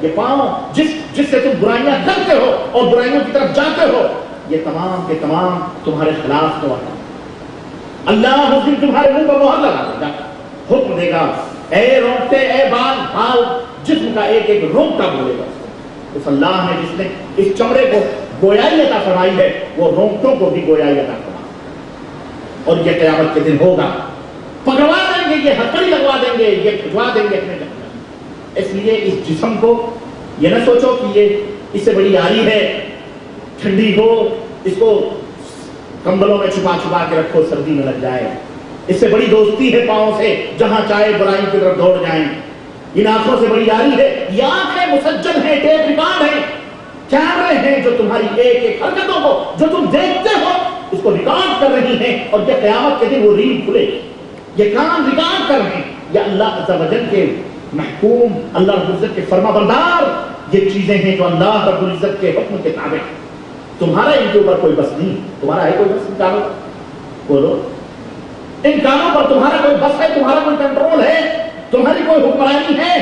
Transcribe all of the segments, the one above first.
یہ پاؤں جس سے تم برائیاں کرتے ہو اور برائیوں کی طرف جاتے ہو، یہ تمام کے تمام تمہارے خلاف گواہ ہیں۔ اللہ اس دن تمہارے منہ پر مہر لگا دے گا، حکم دے گا اے رونگٹے، اے بال جسم کا ایک ایک رونگٹا بولے گا۔ اس اللہ نے جس نے اس چمڑے کو گویائی عطا فرمائی ہے، وہ رونگٹوں کو بھی گویائی عطا فرمائے، اور یہ قیامت کے دن ہوگا، پکڑوا دیں گے، یہ ہتھکڑی لگوا دیں گے، یہ کھجوا دیں گے اپنے جسم میں۔ اس لیے اس جسم کو یہ نہ سوچو کہ یہ اس سے بڑی یاری ہے، ٹھنڈی ہو اس کو کمبلوں میں چھپا چھپا کے رکھو، سردی میں لگ جائے۔ اس سے بڑی دوستی ہے پاؤں سے، جہاں چاہے برائی کی طرف دوڑ جائیں۔ ان آنکھوں سے بڑی یاری ہے، یہ آنکھیں مسجل ہیں، ٹیپ ریکارڈ ہیں، کیمرے ہیں جو تمہاری ایک ایک حرکتوں کو جو تم دیکھتے ہو اس کو ریکارڈ کر رہی ہیں، اور یہ قیامت کے دن وہ ریل کھلے گی، یہ کام ریکارڈ کر رہے ہیں۔ یہ اللہ عز و جل کے محکوم، اللہ رب العزت کے فرما بردار یہ چیزیں ہیں جو اللہ رب العزت کے حکم کے تابع ہیں۔ تمہارا ان کے اوپر کوئی بس نہیں، تمہارا ہے کوئی بس ان کانوں پر؟ بولو، ان کانوں پر تمہارا کوئی بس ہے، تمہارا کوئی کنٹرول ہے، تمہاری کوئی حکمرانی ہے؟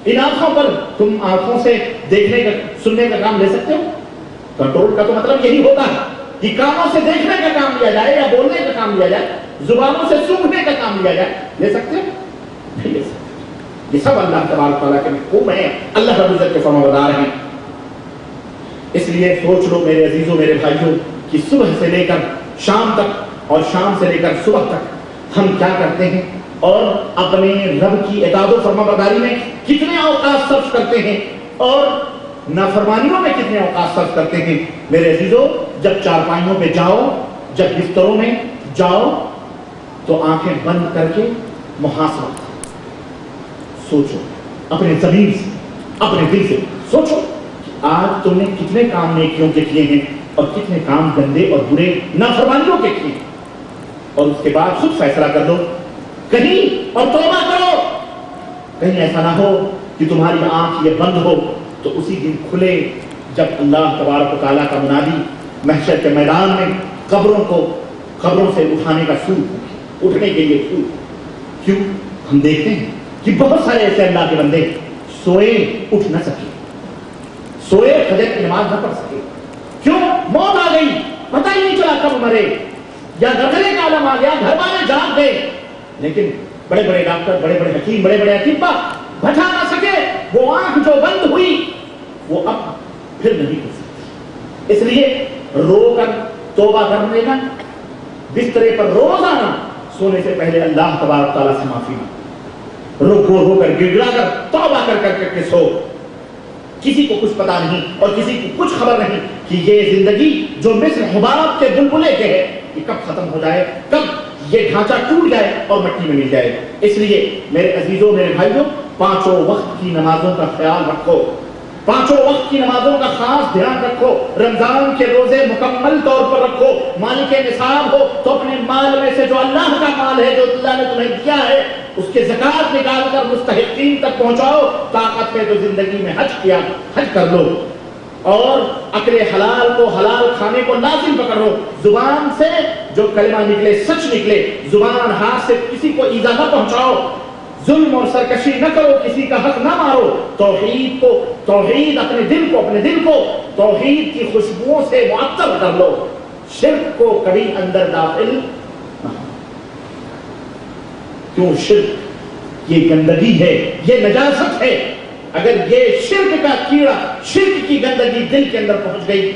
ان آنکھوں پر تم آنکھوں سے دیکھنے کا سننے کا کام لے سکتے ہو؟ کنٹرول کا تو مطلب یہی ہوتا ہے کہ کانوں سے دیکھنے کا کام لیا جائے یا بولنے کا کام لیا جائے، زبانوں سے سونگھنے کا کام لیا جائے، لے سکتے ہو؟ نہیں لے سکتے۔ یہ سب اللہ تبارک تعالیٰ کے محکوم ہیں، اللہ رب العزت کے فرمانبردار ہیں۔ اس لیے سوچ لو میرے عزیزوں، میرے بھائیوں، کہ صبح سے لے کر شام تک اور شام سے لے کر صبح تک ہم کیا کرتے ہیں، اور اپنے رب کی اطاعت و فرمانبرداری میں کتنے اوقات صرف کرتے ہیں، اور نافرمانیوں میں کتنے اوقات صرف کرتے ہیں۔ میرے عزیزوں، جب چارپائیوں پہ جاؤ، جب بستروں میں جاؤ، تو آنکھیں بند کر کے محاسبہ سوچو، اپنے ضمیر سے، اپنے دل سے سوچو، آج تم نے کتنے کام نیکیوں کے کیے ہیں اور کتنے کام گندے اور برے نافرمانیوں کے کیے، اور اس کے بعد خود فیصلہ کر لو کہیں، اور توبہ کرو، کہیں ایسا نہ ہو کہ تمہاری آنکھ یہ بند ہو تو اسی دن کھلے جب اللہ تبارک و تعالیٰ کا منادی محشر کے میدان میں قبروں سے اٹھانے کا سور، اٹھنے کے لیے سور۔ کیوں؟ ہم دیکھتے ہیں کہ بہت سارے ایسے اللہ کے بندے سوئے اٹھ نہ سکے، سوئے فجر کی نماز نہ پڑھ سکے۔ کیوں؟ موت آ گئی، پتہ ہی نہیں چلا کب مرے، یا غرغرے کا عالم آ گیا، گھر والے جاگ گئے، لیکن بڑے بڑے ڈاکٹر، بڑے بڑے حکیم، بڑے بڑے اطباء بچا نہ سکے۔ وہ آنکھ جو بند ہوئی وہ اب پھر نہیں کھل سکتی۔ اس لیے رو کر توبہ کرنے کا، بسترے پر روزانہ سونے سے پہلے اللہ تبارک تعالیٰ سے معافی مانگو، رو کر گڑ گڑا کر توبہ کر کے سو۔ کسی کو کچھ پتا نہیں اور کسی کو کچھ خبر نہیں کہ یہ زندگی جو مصر حباب کے بلبلے کے ہے، یہ کب ختم ہو جائے، کب یہ ڈھانچہ ٹوٹ جائے اور مٹی میں مل جائے۔ اس لیے میرے عزیزوں، میرے بھائیوں، پانچوں وقت کی نمازوں کا خیال رکھو، پانچوں وقت کی نمازوں کا خاص دھیان رکھو، رمضان کے روزے مکمل طور پر رکھو، مالک نصاب ہو تو اپنے مال میں سے جو اللہ کا مال ہے، جو اللہ نے تمہیں دیا ہے، اس کے زکات نکال کر مستحقین تک پہنچاؤ۔ طاقت ہے تو زندگی میں حج کیا، حج کر لو، اور اکل حلال کو، حلال کھانے کو لازم پکڑو۔ زبان سے جو کلمہ نکلے سچ نکلے، زبان ہاتھ سے کسی کو ایذا نہ پہنچاؤ، ظلم اور سرکشی نہ کرو، کسی کا حق نہ مارو، توحید اپنے دل کو توحید کی خوشبوؤں سے معطر کر لو، شرک کو کبھی اندر داخل نہ ہو۔ کیوں؟ شرک یہ گندگی ہے، یہ نجاست ہے۔ اگر یہ شرک کا کیڑا، شرک کی گندگی دل کے اندر پہنچ گئی،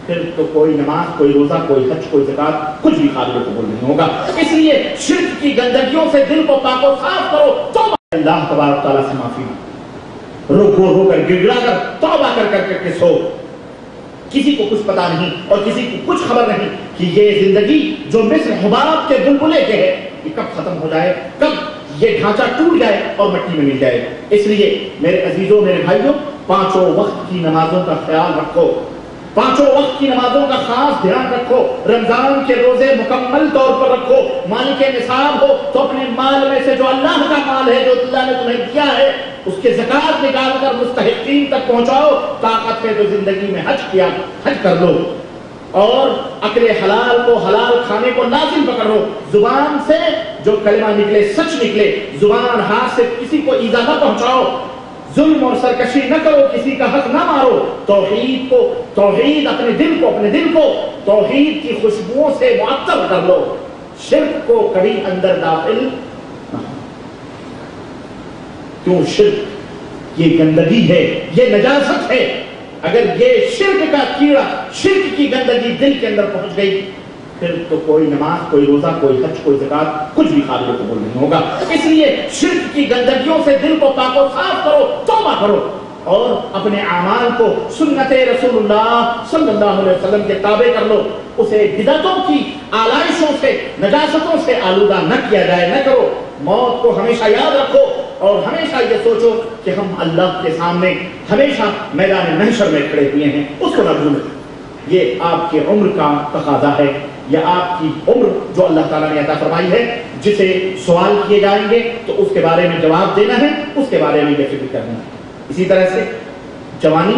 پھر تو کوئی نماز، کوئی روزہ، کوئی حج، کوئی زکات کچھ بھی قابل قبول نہیں ہوگا۔ اس لیے شرک کی گندگیوں سے دل کو پاک و صاف کرو، توبہ اللہ تبارک تعالیٰ سے معافی مانگو، رو کر گڑ گڑا کر توبہ کر کے سو۔ کسی کو کچھ پتا نہیں اور کسی کو کچھ خبر نہیں کہ یہ زندگی جو مصر حباب کے بلبلے کے ہے، یہ کب ختم ہو جائے، کب یہ ڈھانچہ ٹوٹ جائے اور مٹی میں مل جائے۔ اس لیے میرے عزیزوں، میرے بھائیوں، پانچوں وقت کی نمازوں کا خیال رکھو، پانچوں وقت کی نمازوں کا خاص دھیان رکھو، رمضان کے روزے مکمل طور پر رکھو، مالک نصاب ہو تو اپنے مال میں سے جو اللہ کا مال ہے، جو اللہ نے تمہیں دیا ہے، اس کے زکات نکال کر مستحقین تک پہنچاؤ۔ طاقت ہے تو زندگی میں حج کیا، حج کر لو، اور اکل حلال کو، حلال کھانے کو لازم پکڑو۔ زبان سے جو کلمہ نکلے سچ نکلے، زبان ہاتھ سے کسی کو ایذا نہ پہنچاؤ، ظلم اور سرکشی نہ کرو، کسی کا حق نہ مارو، توحید اپنے دل کو توحید کی خوشبوؤں سے معطر کر لو، شرک کو کبھی اندر داخل نہ ہو۔ کیوں؟ شرک یہ گندگی ہے، یہ نجاست ہے۔ اگر یہ شرک کا کیڑا، شرک کی گندگی دل کے اندر پہنچ گئی، پھر تو کوئی نماز، کوئی روزہ، کوئی حج، کوئی زکات کچھ بھی قابل قبول نہیں ہوگا۔ اس لیے شرک کی گندگیوں سے دل کو پاک و صاف کرو، توبہ کرو، اور اپنے اعمال کو سنت رسول اللہ صلی اللہ علیہ وسلم کے تابع کر لو۔ اسے بدعتوں کی آلائشوں سے، نجاستوں سے آلودہ نہ کیا جائے، نہ کرو۔ موت کو ہمیشہ یاد رکھو اور ہمیشہ یہ سوچو کہ ہم اللہ کے سامنے ہمیشہ میدان محشر میں کھڑے ہوئے ہیں، اس کو نہ بھولیں۔ یہ آپ کی عمر کا تقاضا ہے، یا آپ کی عمر جو اللہ تعالیٰ نے عطا فرمائی ہے، جسے سوال کیے جائیں گے تو اس کے بارے میں جواب دینا ہے، اس کے بارے میں یہ فکر کرنا ہے۔ اسی طرح سے جوانی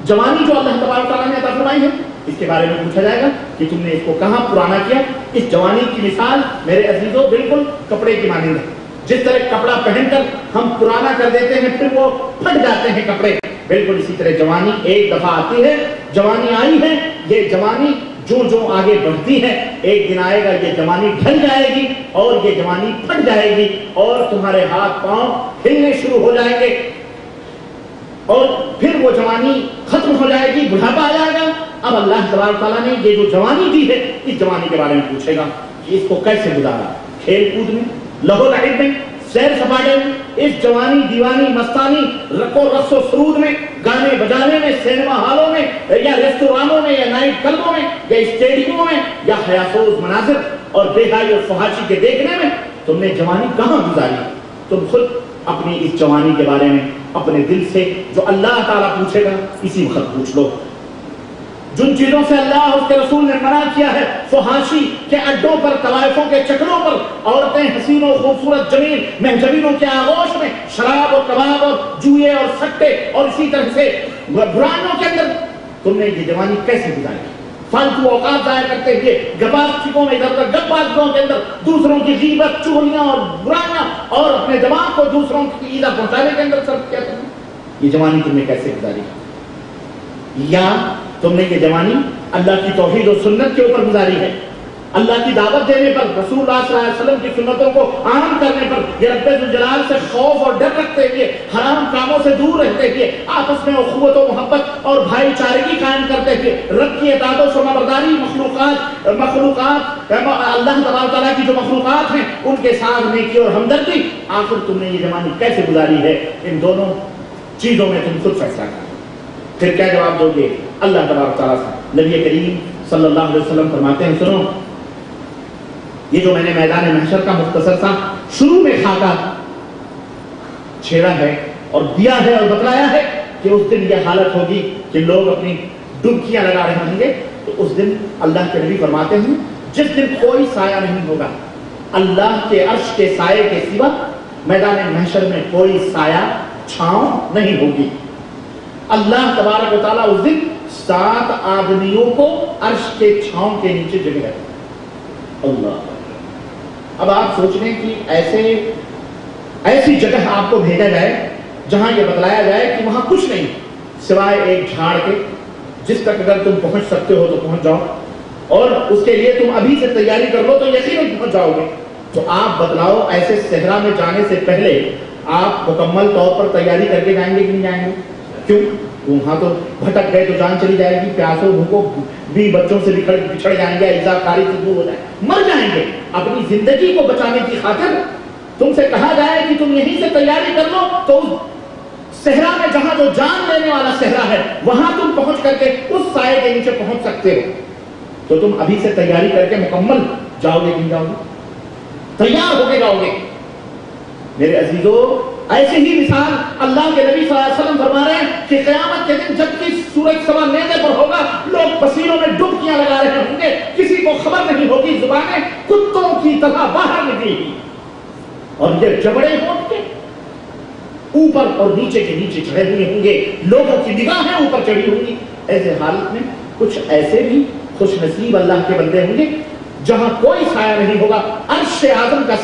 جو اللہ تبارک تعالیٰ نے عطا فرمائی ہے، اس کے بارے میں پوچھا جائے گا کہ تم نے اس کو کہاں پرانا کیا۔ اس جوانی کی مثال میرے عزیزوں بالکل کپڑے کی مانند ہے۔ جس طرح کپڑا پہن کر ہم پرانا کر دیتے ہیں، پھر وہ پھٹ جاتے ہیں کپڑے، بالکل اسی طرح جوانی ایک دفعہ آتی ہے، جوانی آئی ہے، یہ جوانی جو آگے بڑھتی ہے، ایک دن آئے گا یہ جوانی ڈھل جائے گی اور یہ جوانی پھٹ جائے گی اور تمہارے ہاتھ پاؤں ہلنے شروع ہو جائیں گے، اور پھر وہ جوانی ختم ہو جائے گی، بڑھاپا آ جائے گا۔ اب اللہ تبارک تعالیٰ نے یہ جو جوانی دی ہے، اس جوانی کے بارے میں پوچھے گا کہ اس کو کیسے گزارا، کھیل کود میں، لہو لعب میں، سیر سپاٹے میں، اس جوانی دیوانی مستانی رقص و سرود میں، گانے بجانے میں، سینما ہالوں میں یا ریستورانوں میں یا نائٹ کلبوں میں یا اسٹیڈیموں میں یا حیاسوز مناظر اور بے حیائی اور فحاشی کے دیکھنے میں تم نے جوانی کہاں گزاری؟ تم خود اپنی اس جوانی کے بارے میں اپنے دل سے جو اللہ تعالیٰ پوچھے گا اسی وقت پوچھ لو۔ جن چیزوں سے اللہ اور اس کے رسول نے منع کیا ہے، فحاشی کے اڈوں پر، طوائفوں کے چکروں پر، عورتیں حسین و خوبصورت جمیل محجبینوں کے آغوش میں، شراب اور کباب اور جوئے اور سٹے اور اسی طرح سے برائیوں کے اندر تم نے یہ جوانی کیسے گزاری؟ فالتو اوقات ضائع کرتے ہوئے گپاسٹکوں میں، ادھر ادھر گپاسٹکوں کے اندر دوسروں کی غیبت، چغلیاں اور برائیاں اور اپنے دماغ کو دوسروں کی ایذا پہنچانے کے اندر صرف کیا تم نے؟ یہ جوانی تم نے کیسے گزاری؟ یا تم نے یہ جوانی اللہ کی توحید و سنت کے اوپر گزاری ہے، اللہ کی دعوت دینے پر، رسول اللہ صلی اللہ علیہ وسلم کی سنتوں کو عام کرنے پر، یہ رب ذوالجلال سے خوف اور ڈر رکھتے ہوئے، حرام کاموں سے دور رہتے ہوئے، آپس میں اخوت و محبت اور بھائی چارگی قائم کرتے ہوئے، رب کی اطاعت و فرمانبرداری، مخلوقات اللہ تبارک تعالیٰ کی جو مخلوقات ہیں ان کے ساتھ نیکی اور ہمدردی، آخر تم نے یہ زمانی کیسے گزاری ہے؟ ان دونوں چیزوں میں تم خود فیصلہ کرو۔ پھر کیا جواب دو گے اللہ تبارک تعالیٰ سے؟ نبی کریم صلی اللہ علیہ وسلم فرماتے ہیں، سنو، یہ جو میں نے میدان محشر کا مختصر سا شروع میں خاکہ چھیڑا ہے اور دیا ہے اور بتلایا ہے کہ اس دن یہ حالت ہوگی کہ لوگ اپنی ڈبکیاں لگا رہے ہوں گے، تو اس دن اللہ کے نبی فرماتے ہیں جس دن کوئی سایہ نہیں ہوگا اللہ کے عرش کے سائے کے سوا، میدان محشر میں کوئی سایہ چھاؤں نہیں ہوگی۔ اللہ تبارک و تعالیٰ اس دن 7 آدمیوں کو عرش کے چھاؤں کے نیچے جگہ ہے۔ اللہ، اب آپ سوچ رہے ہیں کہ ایسی جگہ آپ کو بھیجا جائے جہاں یہ بتلایا جائے کہ وہاں کچھ نہیں سوائے ایک جھاڑ کے، جس تک اگر تم پہنچ سکتے ہو تو پہنچ جاؤ، اور اس کے لیے تم ابھی سے تیاری کر لو تو یقیناً پہنچ جاؤ گے۔ تو آپ بتلاؤ، ایسے صحرا میں جانے سے پہلے آپ مکمل طور پر تیاری کر کے جائیں گے کہ نہیں جائیں گے؟ کیوں؟ وہاں تو بھٹک گئے تو جان چلی جائے گی، پیاسوں بھوکوں بھی بچوں سے بچھڑ جائیں گے، اجزا کاری سے دور ہو جائیں گے، مر جائیں گے۔ اپنی زندگی کو بچانے کی خاطر تم سے کہا جائے کہ تم یہیں سے تیاری کر لو، تو اس صحرا میں جہاں جو جان لینے والا صحرا ہے وہاں تم پہنچ کر کے اس سائے کے نیچے پہنچ سکتے ہو، تو تم ابھی سے تیاری کر کے مکمل جاؤ گے کہ جاؤ گے؟ تیار ہو کے جاؤ گے۔ میرے عزیزو، ایسے ہی مثال اللہ کے نبی صلی اللہ علیہ وسلم فرما رہے ہیں کہ قیامت کے دن جب کہ سورج سوا نیزے پر ہوگا، لوگ پسینوں میں ڈبکیاں لگا رہے ہوں گے، کسی کو خبر نہیں ہوگی، زبانیں کتوں کی طرح باہر نکلی گی، اور یہ جبڑے ہوں گے اوپر اور نیچے کے نیچے چڑھے ہوئے ہوں گے، لوگوں کی نگاہیں اوپر چڑھی ہوں گی۔ ایسے حالت میں کچھ ایسے بھی خوش نصیب اللہ کے بندے ہوں گے جہاں کوئی سایہ نہیں ہوگا، عرش اعظم کا